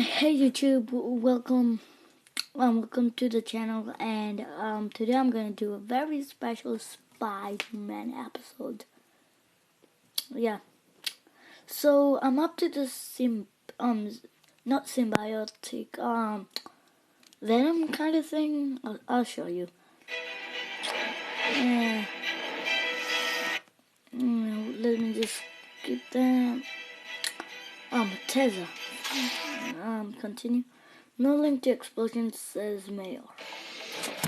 Hey YouTube, welcome to the channel, and today I'm gonna do a very special Spider-Man episode. Yeah, so I'm up to the not symbiotic Venom kind of thing. I'll show you. Let me just skip that. Tessa. Continue. No link to explosion, says Mayor.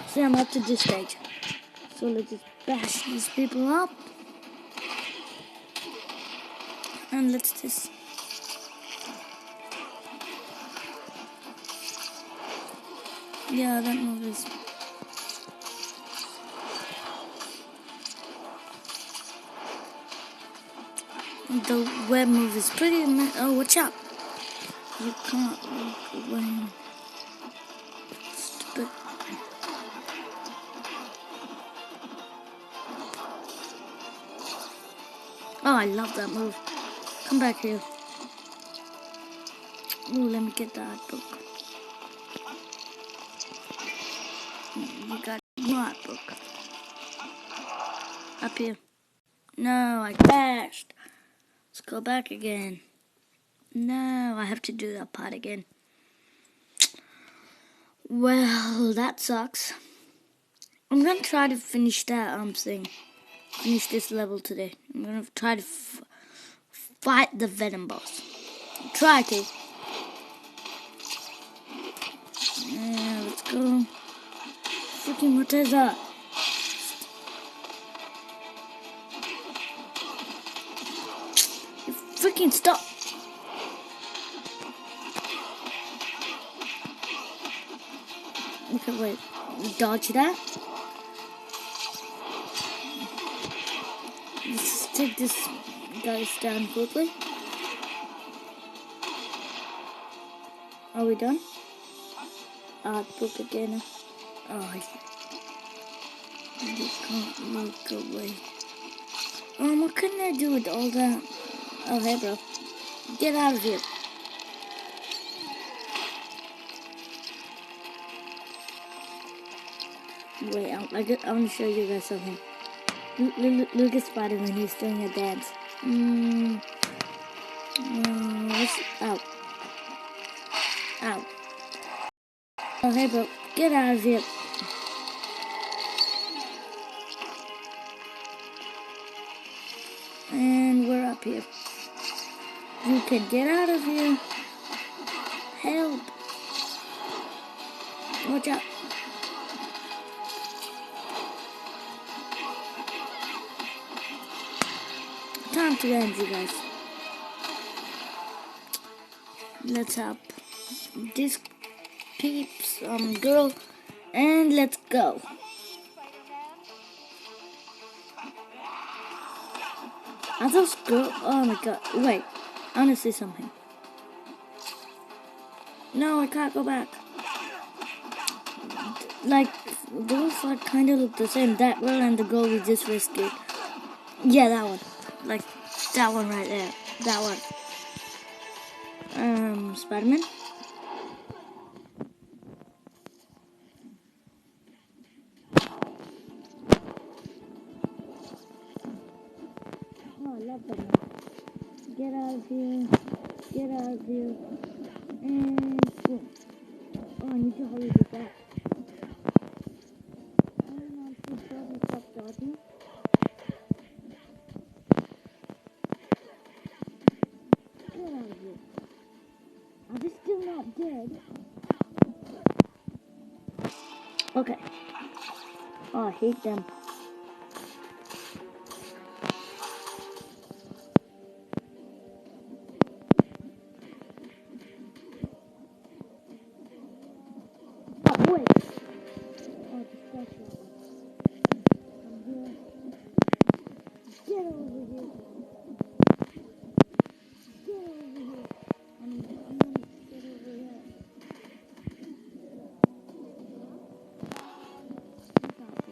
See, I'm up to this stage. So let's just bash these people up. And let's just... Yeah, that move is... The web move is pretty... Oh, watch out. You can't walk away. Stupid. Oh, I love that move. Come back here. Ooh, let me get the art book. You got the art book. Up here. No, I crashed. Let's go back again. No, I have to do that part again. Well, that sucks. I'm gonna try to finish that thing. Finish this level today. I'm gonna try to fight the Venom boss. Try to. Yeah, let's go. Freaking what is that? You freaking stop. Okay, wait. Dodge that. Let's take this guy down quickly. Are we done? Art book again. Oh, you can't look away. What can I do with all that? Oh, hey, bro. Get out of here. Wait, I want to show you guys something. Look at Spider-Man, he's doing a dance. Ow. Ow. Oh, hey, bro. Get out of here. And we're up here. You can get out of here. Help. Watch out. Time to end, you guys. Let's help this peeps girl, and let's go. Are those girls? Oh my god! Wait, I want to see something. No, I can't go back. Like those like kind of look the same. That girl and the girl we just rescued. Yeah, that one. Like that one right there. That one. Spider-Man. Oh, I love that one. Get out of here. Get out of here. And boom. Oh, I need to hurry with that. Stop dodging. Get out of here. Are they still not dead? Okay. Oh, I hate them. Oh, wait. Oh, distraction. I'm here. Get over here. Get over here. I'm gonna get over here.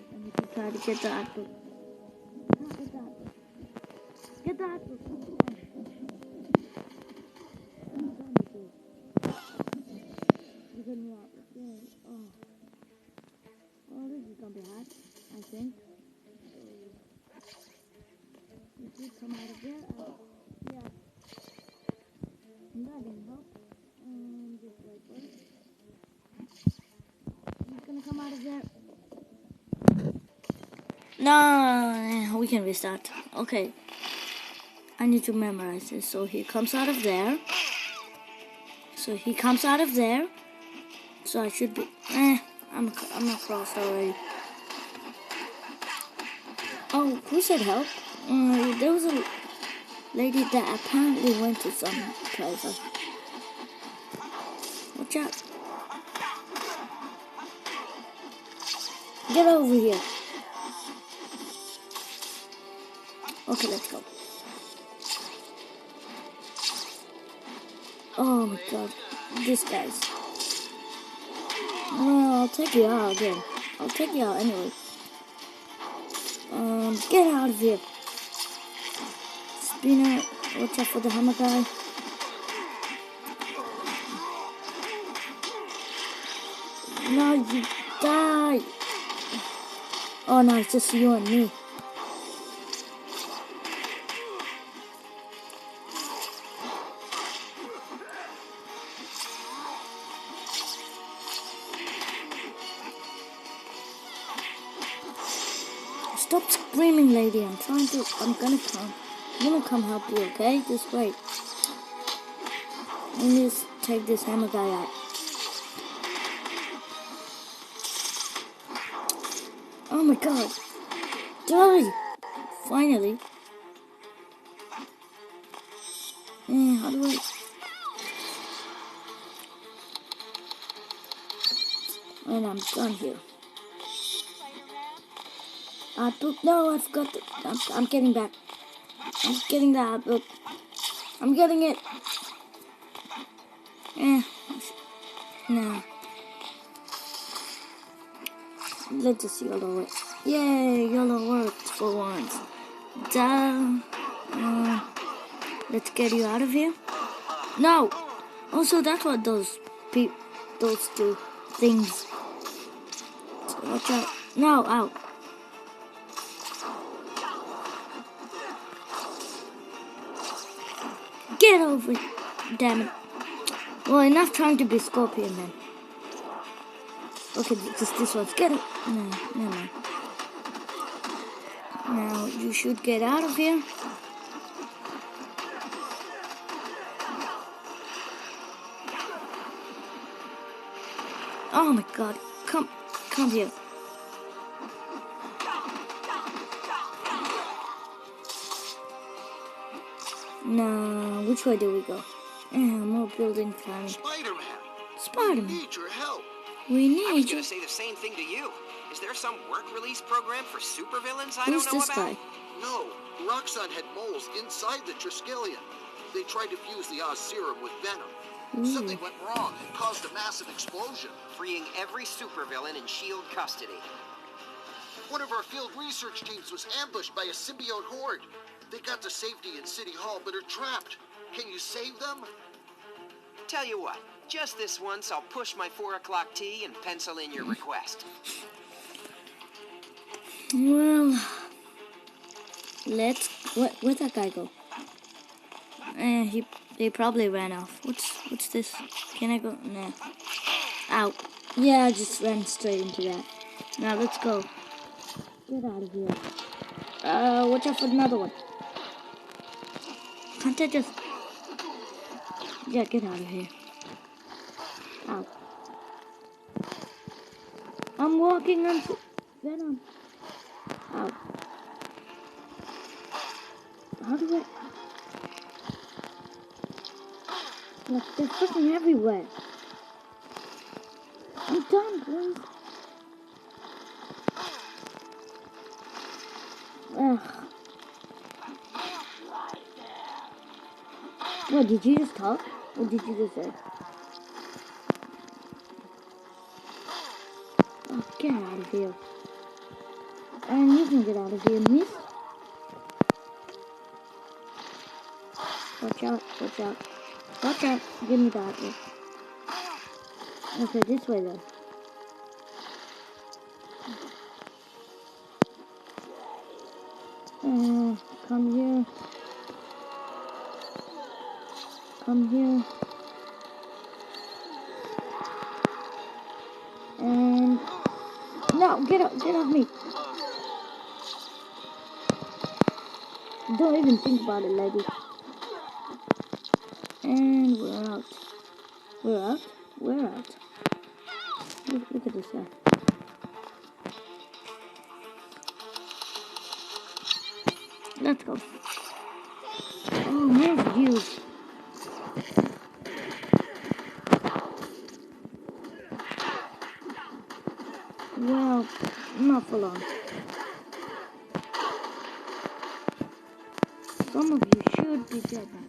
I need to try to get the art book. Get the art book. is that? No, we can restart. Okay. I need to memorize this. So he comes out of there. So he comes out of there. So I should be... I'm across already. Oh, who said help? There was a lady that apparently went to some place. Watch out. Get over here. Okay, let's go. Oh my god. This guy's... Well, I'll take you out again. I'll take you out anyway. Get out of here. Spinner, watch out for the hammer guy. No, you die. Oh no, it's just you and me. Stop screaming, lady. I'm gonna come. I'm gonna come help you, okay? Just wait. Let me just take this hammer guy out. Oh my god. Die! Finally. How do I... And I'm done here. No, I forgot to... I'm getting back. I'm getting that book. I'm getting it. No. Let's just YOLO it. Yay, YOLO worked for once. Duh. Let's get you out of here. No. Also, that's what those do things. So watch out. No, out. Get over it. Damn it. Well, enough trying to be Scorpion then. Okay, just this one. Get it. No, never mind. Now, you should get out of here. Oh my god. Come here. No, which way do we go? More building climbing. Spider-Man. We need your help. We need I was going to say the same thing to you. Is there some work release program for supervillains I Who's don't know this about? guy? No, Roxxon had moles inside the Triskelion. They tried to fuse the Oz serum with venom. Something went wrong and caused a massive explosion. Freeing every supervillain in S.H.I.E.L.D. custody. One of our field research teams was ambushed by a symbiote horde. They got to safety in City Hall, but are trapped. Can you save them? Tell you what, just this once I'll push my 4 o'clock tea and pencil in your request. Well, where'd that guy go? They probably ran off. What's this? Can I go? Nah. Ow. Yeah, I just ran straight into that. Now let's go. Get out of here. Watch out for another one. Can't I just... Yeah, get out of here. Ow. I'm walking on venom. Ow. How do I... Like, they're freaking everywhere. I'm done, please. Ugh. What, did you just talk? What did you just say? Oh, get out of here. And you can get out of here, miss. Watch out, watch out. Watch out. Give me that one. Okay, this way then. Come here. Come here. And out, get out, get off me. Don't even think about it, lady. And we're out. We're out? We're out. Look at this guy. Let's go. Oh, nice views. Well, not for long. Some of you should be dead now.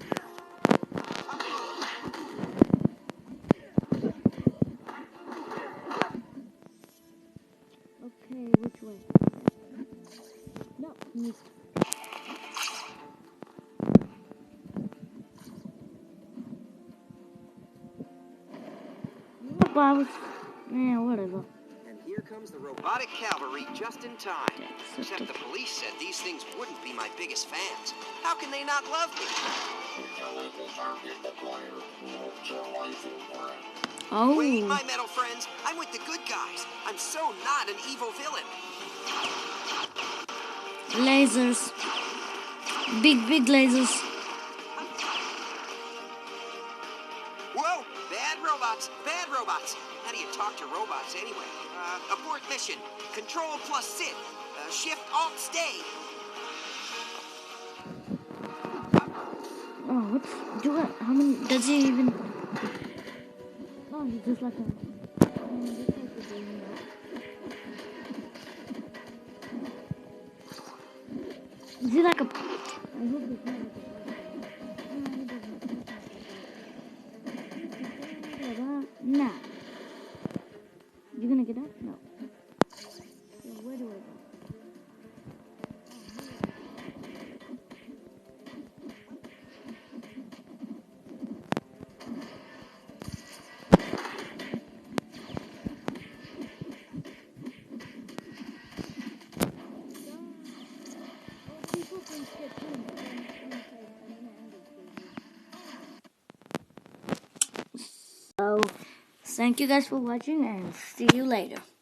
Okay, which way? No, missed. Nope, I was... Yeah, whatever. And here comes the robotic cavalry just in time. Except the police said these things wouldn't be my biggest fans. How can they not love me? Oh. Wait, my metal friends. I'm with the good guys. I'm so not an evil villain. Lasers. Big lasers. Whoa! Bad robots! Bad robots! How do you talk to robots anyway? Abort mission. Control plus sit. Shift alt stay. Oh, what's... Do it. How many... Does he even... Oh, he's just like a... Is he like a... I hope he's not like a... Nah. You gonna get up? No. So where do I go? So, thank you guys for watching and see you later.